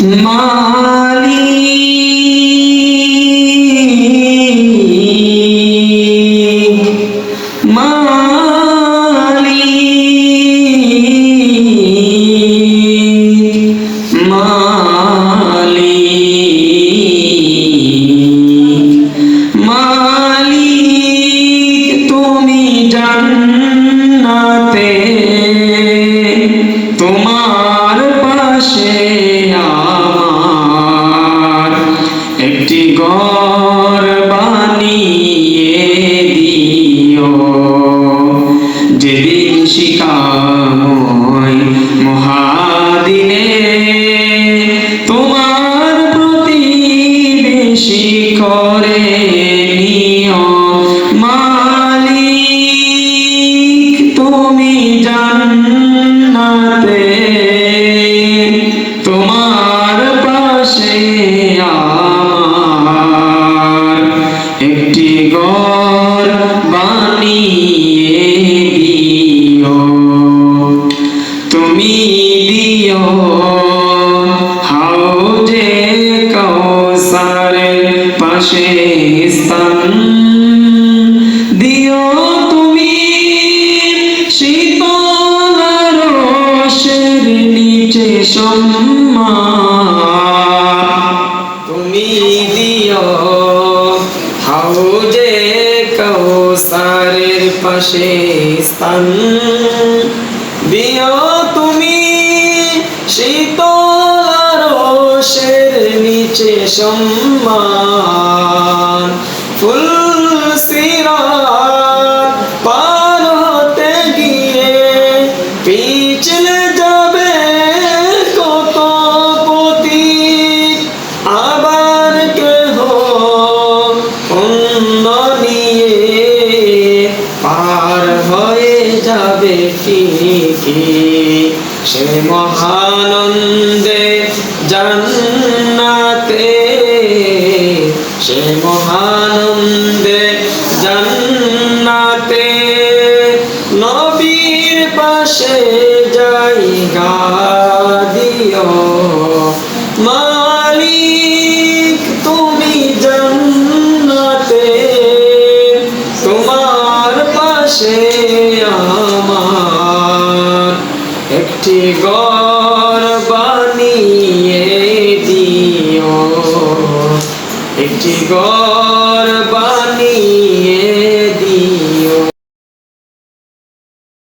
তোমার পাশে আমার একটি ঘর বানিয়ে দিও। যেদিন শিখাময় মহাদিনে তোমার প্রতিবেশী করে নিও। মালিক তুমি জান্নাতে তোমার পাশে আমার একটি ঘর বানিয়ে দিও। তুমি দিও হাউজে কাউসারের পাশে স্থান, দিও তুমি শীতল রোষের নিচে সম্মান। তুমি দিও হাউজে কাউসারের পাশে স্থান, দিও তুমি শীতল রোষের নিচে সম্মান। ফুল সিরাত পার হতে গিয়ে পিছলে যাবে কত পথিক, আবার কেহ অন্য নিয়ে পার হয়ে যাবে ঠিকই। সে মহানন্দে জান্নাতে, সে মহানন্দে জান্নাতে নবীর পাশে জায়গা দিও। মালিক তুমি জান্নাতে তোমার পাশে আমার একটি ঘর বানিয়ে দিও। একটি ঘর